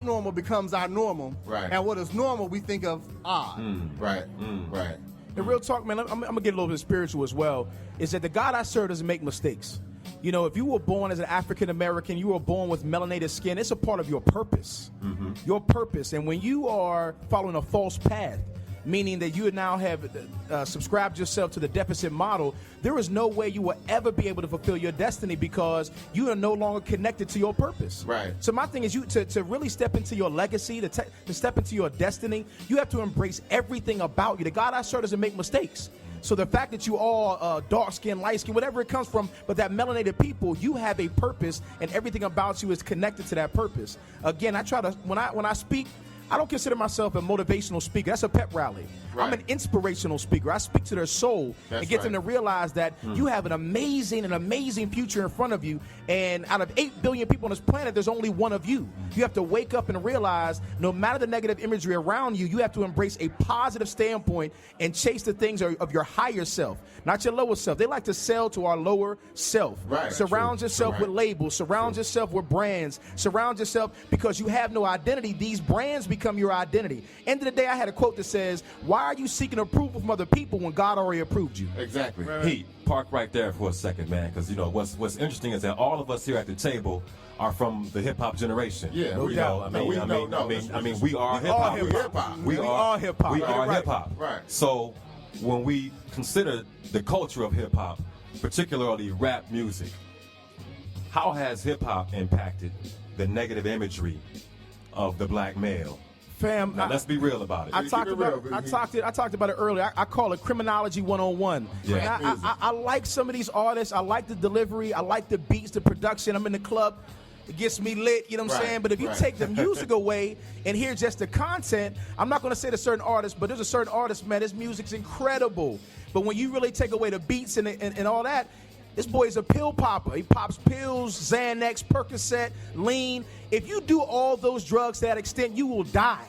normal becomes our normal. Right. And what is normal, we think of odd. Right. Right. And real talk, man, I'm going to get a little bit spiritual as well, is that the God I serve doesn't make mistakes. You know, if you were born as an African-American, you were born with melanated skin, it's a part of your purpose. Your purpose. And when you are following a false path, meaning that you now have subscribed yourself to the deficit model, there is no way you will ever be able to fulfill your destiny because you are no longer connected to your purpose. Right. So my thing is, to really step into your legacy, to step into your destiny, you have to embrace everything about you. The God I serve doesn't make mistakes. So the fact that you all dark skin, light skin, whatever it comes from, but that melanated people, you have a purpose, and everything about you is connected to that purpose. Again, I try to when I speak, I don't consider myself a motivational speaker. That's a pep rally. Right. I'm an inspirational speaker. I speak to their soul and get them to realize that you have an amazing future in front of you. And out of 8 billion people on this planet, there's only one of you. You have to wake up and realize no matter the negative imagery around you, you have to embrace a positive standpoint and chase the things of your higher self, not your lower self. They like to sell to our lower self. Right. Surround yourself with labels. Surround yourself with brands. Surround yourself because you have no identity. These brands become your identity. End of the day, I had a quote that says, why are you seeking approval from other people when God already approved you? Exactly. Pete, park right there for a second, man, because you know what's interesting is that all of us here at the table are from the hip hop generation. Yeah, No we doubt. know. We are hip hop. We are hip hop. We are Right. hip hop. Right. So when we consider the culture of hip hop, particularly rap music, how has hip hop impacted the negative imagery of the black male? Fam, Now, let's be real about it. I talked about it earlier. I call it criminology 101. Yeah. And I like some of these artists. I like the delivery. I like the beats, the production. I'm in the club. It gets me lit, you know what I'm saying? But if you take the music away and hear just the content, I'm not going to say to certain artists, but there's a certain artist, man, his music's incredible. But when you really take away the beats and all that, this boy is a pill popper. He pops pills, Xanax, Percocet, lean. If you do all those drugs to that extent, you will die.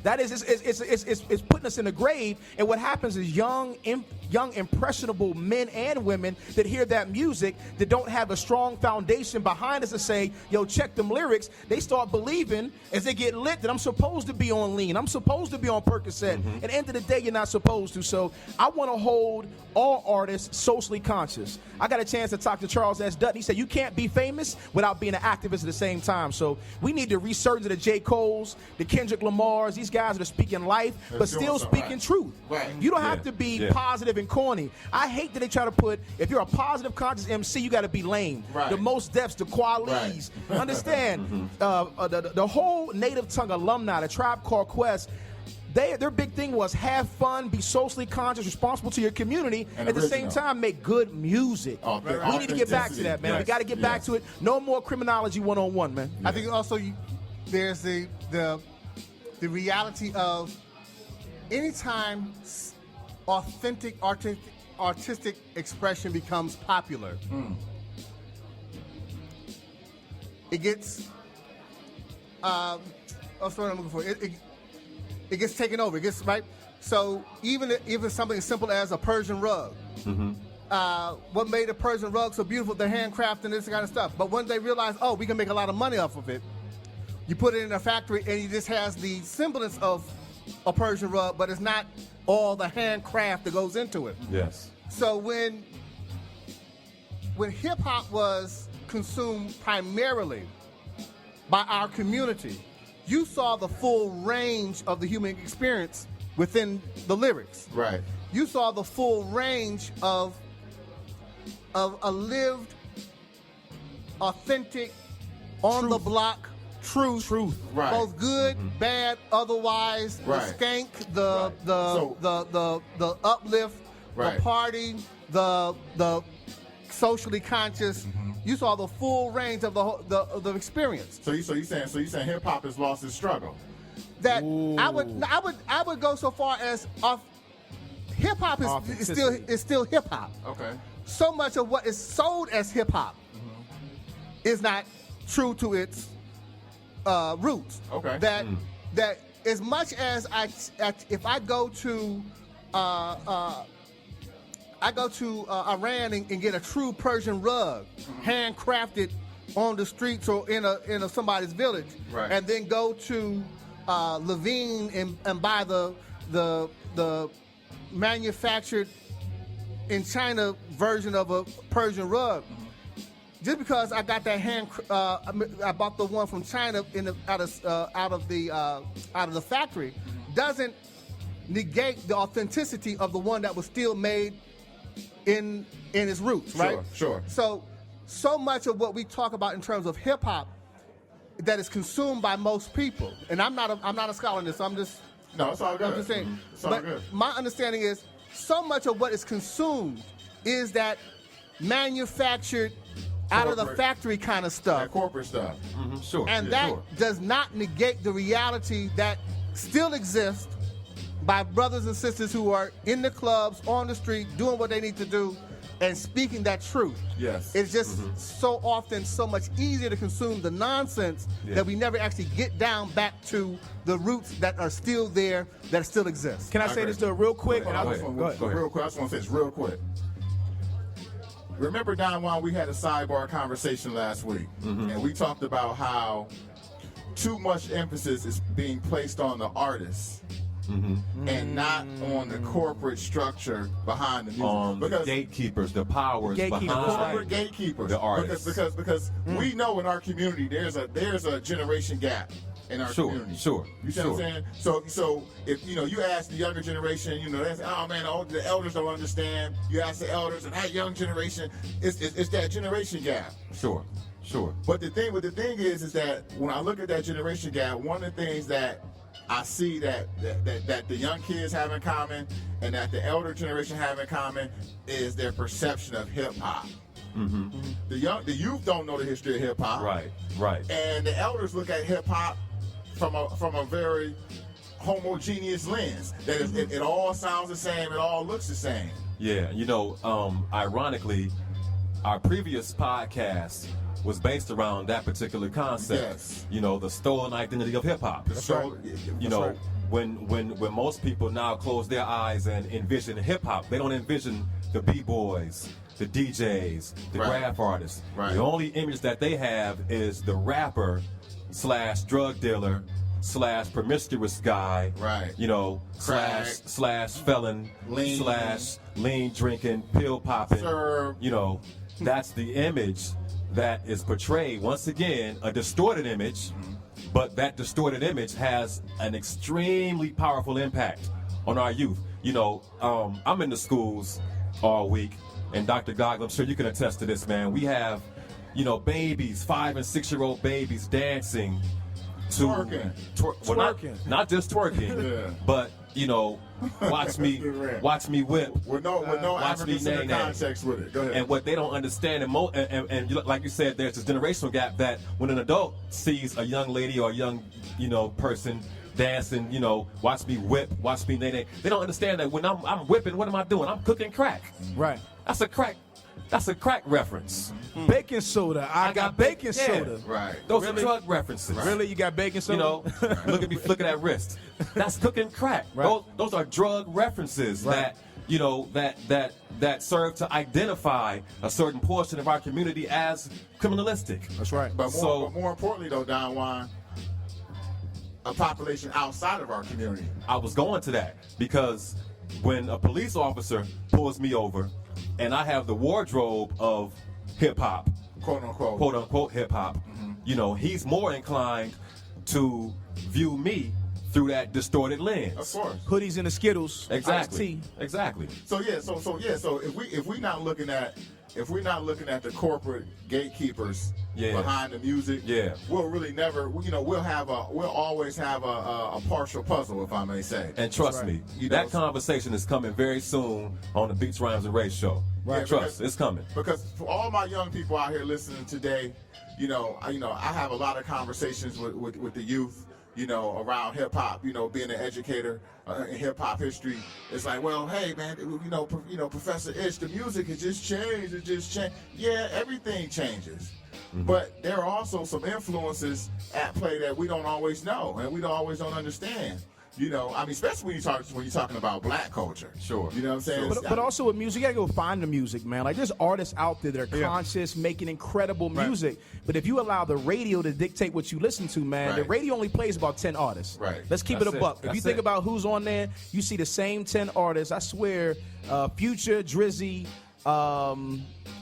That is, it's putting us in the grave. And what happens is young, impressionable men and women that hear that music that don't have a strong foundation behind us to say, yo, check them lyrics. They start believing as they get lit that I'm supposed to be on lean. I'm supposed to be on Percocet. At the end of the day, you're not supposed to. So I want to hold all artists socially conscious. I got a chance to talk to Charles S. Dutton. He said you can't be famous without being an activist at the same time. So we need to resurge the J. Cole's, the Kendrick Lamars, these guys that are speaking life, but still speaking truth. Right. You don't have to be positive and corny. I hate that they try to put, if you're a positive conscious MC, you got to be lame. Right. The most depths, the qualities. Understand, the whole native tongue alumni, the Tribe Called Quest, their big thing was have fun, be socially conscious, responsible to your community, and at the same time make good music. We need to get back to that, man. We got to get back to it. No more criminology 101, man. I think also there's the reality of anytime authentic artistic expression becomes popular, it gets what's what I'm looking for. It gets taken over. It gets right. So even something as simple as a Persian rug. What made a Persian rug so beautiful? The handcraft and this kind of stuff. But when they realize, oh, we can make a lot of money off of it, you put it in a factory and it just has the semblance of a Persian rug, but it's not all the handcraft that goes into it. Yes. So when hip hop was consumed primarily by our community, you saw the full range of the human experience within the lyrics. Right. You saw the full range of a lived, authentic, on the block truth. Right. Both good, bad, otherwise, the skank, the uplift, the party, the socially conscious. You saw the full range of the experience. So you saying hip hop has lost its struggle? That I would go so far as hip hop is still hip hop. Okay. So much of what is sold as hip hop is not true to its roots. Okay. That as much as if I go to Iran and get a true Persian rug, handcrafted on the streets or in a somebody's village, Right. and then go to Levine and buy the manufactured in China version of a Persian rug. Just because I got that I bought the one from China out of the factory, doesn't negate the authenticity of the one that was still made in its roots, right? Sure. So much of what we talk about in terms of hip hop that is consumed by most people, and I'm not a scholar in this, so I'm just No, it's all good. I'm just saying. It's all But good. my understanding is so much of what is consumed is that manufactured out of the Corporate. factory kind of stuff. That corporate stuff. Sure. And yeah, that sure. does not negate the reality that still exists by brothers and sisters who are in the clubs, on the street, doing what they need to do, and speaking that truth. Yes. It's just so often so much easier to consume the nonsense that we never actually get down back to the roots that are still there, that still exist. Can I say this to her real quick? Go And I'll- ahead. go ahead. Real quick. I just want to say this real quick. Remember, Don Juan, we had a sidebar conversation last week, and we talked about how too much emphasis is being placed on the artists and not on the corporate structure behind the music. On the because gatekeepers, the powers Gatekeepers, behind corporate gatekeepers, the artists. because we know in our community there's a generation gap in our Sure, community. sure, You see sure. what I'm saying? So if you ask the younger generation, they say, oh man, the elders don't understand. You ask the elders and that young generation, it's that generation gap. Sure. But the thing is that when I look at that generation gap, one of the things that I see that the young kids have in common and that the elder generation have in common is their perception of hip hop. The youth don't know the history of hip hop. Right. And the elders look at hip hop from a very homogeneous lens. That is, it all sounds the same, it all looks the same. Yeah, ironically, our previous podcast was based around that particular concept. Yes. The stolen identity of hip hop. So, right. When most people now close their eyes and envision hip hop, they don't envision the b-boys, the DJs, the Right. graph artists. Right. The only image that they have is the rapper / drug dealer / promiscuous guy. Right. Slash felon Lean. / lean drinking, pill popping. Serve. That's the image that is portrayed. Once again, a distorted image, but that distorted image has an extremely powerful impact on our youth. I'm in the schools all week, and Dr. Goggle, I'm sure you can attest to this, man. We have, babies, 5 and 6 year old babies dancing to Twerking. Twerking. not just twerking, Yeah. but watch me whip. With no watch me African center nay-nay. context with it. Go ahead. And what they don't understand, and like you said, there's this generational gap that when an adult sees a young lady or a young, person dancing, watch me whip, watch me nay-nay, they don't understand that when I'm whipping, what am I doing? I'm cooking crack. Right. That's a crack reference. Baking soda. I got baking soda. Right. Those Really? are drug references. Really? You got baking soda? Look at me flicking that wrist. That's cooking crack. Right. Those are drug references Right. that serve to identify a certain portion of our community as criminalistic. That's right. But more importantly, though, Don Juan, a population outside of our community. I was going to that because when a police officer pulls me over and I have the wardrobe of hip hop, Quote unquote. quote unquote hip hop, he's more inclined to view me through that distorted lens. Of course. Hoodies and the Skittles. Exactly. Iced tea. Exactly. So if we're not looking at the corporate gatekeepers Yeah. behind the music, Yeah. we'll really never, we'll always have a partial puzzle, if I may say. And trust That's me, right. that conversation is coming very soon on the Beats, Rhymes, and Race show. Right. Trust, it's coming. Because for all my young people out here listening today, I have a lot of conversations with the youth, around hip hop, being an educator in hip hop history. It's like, well, hey man, Professor Ish, the music has just changed. It just changed. Yeah, everything changes. But there are also some influences at play that we don't always know and we don't always understand. You know, I mean, especially when you're talking about black culture. Sure. You know what I'm saying? But also with music, you gotta go find the music, man. Like there's artists out there that are Yeah. conscious, making incredible music. But if you allow the radio to dictate what you listen to, man, the Right. radio only plays about 10 artists. Right. Let's keep That's it a it. buck. If That's you think it. about who's on there, you see the same 10 artists. I swear, Future, Drizzy,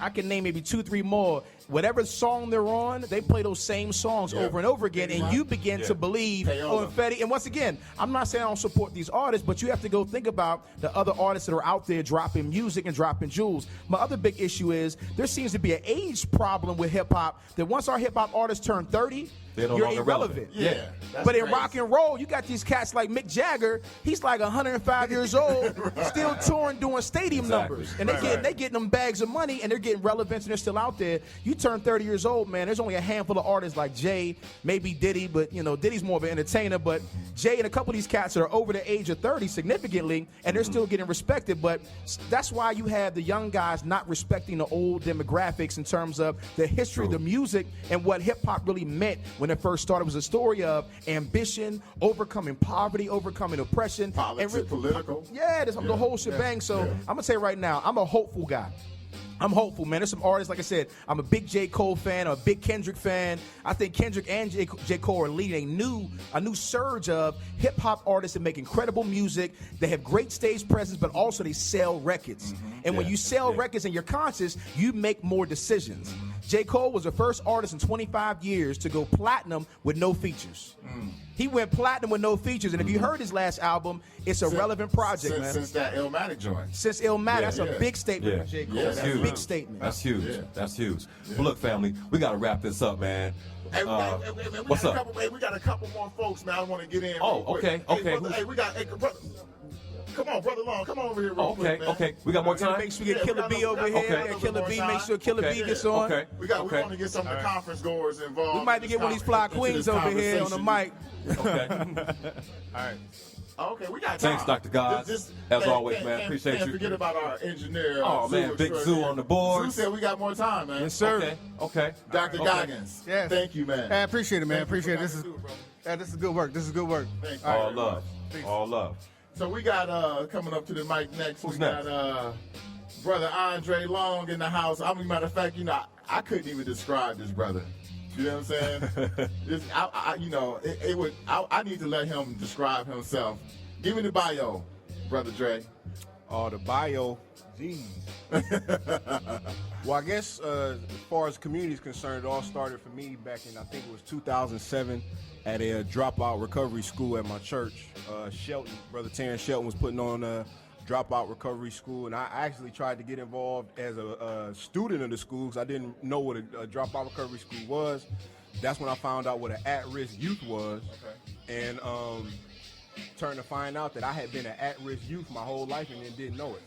I can name maybe 2, 3 more. Whatever song they're on, they play those same songs over and over again, and you begin to believe, Payola. and Fetty. And once again, I'm not saying I don't support these artists, but you have to go think about the other artists that are out there dropping music and dropping jewels. My other big issue is there seems to be an age problem with hip hop. That once our hip hop artists turn 30, They're no you're longer irrelevant. Yeah. That's But in crazy. rock and roll, you got these cats like Mick Jagger. He's like 105 years old, still touring, doing stadium Exactly. numbers, and they getting them bags of money, and they're getting relevance, and they're still out there. You turn 30 years old, man. There's only a handful of artists like Jay, maybe Diddy, but you know Diddy's more of an entertainer. But Jay and a couple of these cats that are over the age of 30 significantly, and they're still getting respected. But that's why you have the young guys not respecting the old demographics in terms of the history of the music and what hip hop really meant when it first started. It was a story of ambition, overcoming poverty, overcoming oppression, Politics, political. yeah, there's the whole shebang. So I'm gonna say right now, I'm a hopeful guy. I'm hopeful, man. There's some artists, like I said, I'm a big J. Cole fan, I'm a big Kendrick fan. I think Kendrick and J. Cole are leading a new surge of hip-hop artists that make incredible music. They have great stage presence, but also they sell records. And when you sell records and you're conscious, you make more decisions. J. Cole was the first artist in 25 years to go platinum with no features. He went platinum with no features, and if you heard his last album, it's a relevant project, man. Since that Illmatic joint. Since Illmatic, that's yeah. a big statement Yeah. from J. Cole. Yeah, that's that's a big huge. statement. That's huge. Yeah. That's huge. Well, look, family, we got to wrap this up, man. Hey, What's up? We got a couple more folks, man. I want to get in. Oh, real quick. okay, Hey, okay. brother, brother, come on, brother Long. Come on over here real Okay, quick, man. okay. We got more time? Make sure we get Yeah, Killer we B got over a- here. okay. Yeah, Killer B, make sure Killer Okay. B gets on. Okay. We Okay. want to get some of the conference goers involved. We might in get one of these this fly into queens this over here on the conversation. mic. Okay. All right. Okay, we got Thanks, time. Dr. God. As always, man. Appreciate can't you. forget about our engineer. Oh, man, Big Zoo on the board. Zoo said we got more time, man. Yes, sir. Okay. Okay. Dr. Okay. Goggins. Yes. Thank you, man. I appreciate it, man. Thank you Appreciate for it. This is coming through, brother. this is good work. This is good work. Thank you. All very love. much. All love. So we got coming up to the mic next. Who's we next? got brother Andre Long in the house. I mean, matter of fact, you know, I couldn't even describe this brother. You know what I'm saying? I need to let him describe himself. Give me the bio, brother Dre. The bio, geez. Well, I guess as far as community is concerned, it all started for me back in, I think it was 2007, at a dropout recovery school at my church. Shelton, Brother Terrence Shelton was putting on a dropout recovery school, and I actually tried to get involved as a student of the school because I didn't know what a dropout recovery school was. That's when I found out what an at-risk youth was. Okay. And turned to find out that I had been an at-risk youth my whole life and then didn't know it.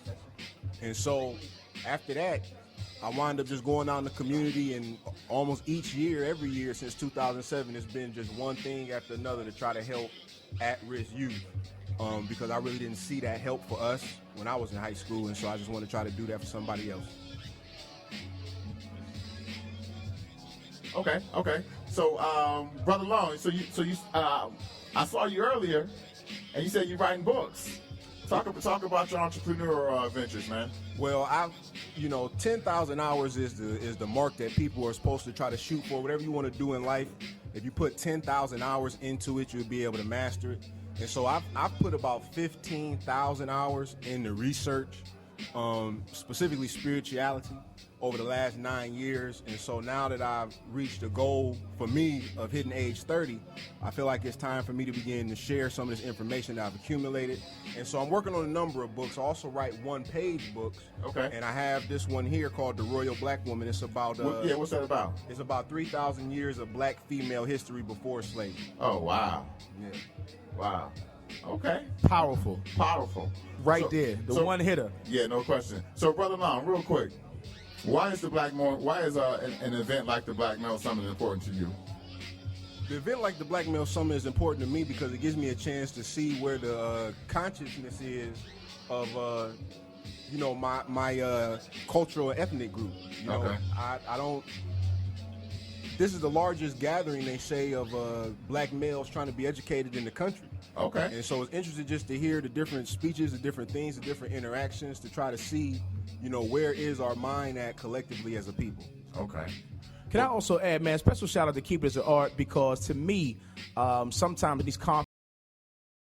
And so after that, I wound up just going out in the community, and almost each year, every year since 2007, it's been just one thing after another to try to help at-risk youth, because I really didn't see that help for us when I was in high school, and so I just want to try to do that for somebody else. Okay. So, brother Long, I saw you earlier, and you said you're writing books. Talk about your entrepreneurial ventures, man. Well, 10,000 hours is the mark that people are supposed to try to shoot for. Whatever you want to do in life, if you put 10,000 hours into it, you'll be able to master it. And so I've put about 15,000 hours in the research, specifically spirituality, over the last 9 years. And so now that I've reached a goal for me of hitting age 30, I feel like it's time for me to begin to share some of this information that I've accumulated. And so I'm working on a number of books. I also write one-page books. Okay. And I have this one here called The Royal Black Woman. It's about what's that about? it's about 3,000 years of black female history before slavery. Oh, wow. Yeah. Wow. Okay. Powerful. Right So- there. The so- one hitter. Yeah, no question. So, brother Long, real quick, why is an event like the Black Male Summit important to you? The event like the Black Male Summit is important to me because it gives me a chance to see where the consciousness is of my cultural ethnic group. You know, Okay. I don't. this is the largest gathering, they say, of black males trying to be educated in the country. Okay. And so it's interesting just to hear the different speeches, the different things, the different interactions, to try to see, where is our mind at collectively as a people. Okay. Can I also add, man, special shout out to Keepers of Art, because to me, sometimes these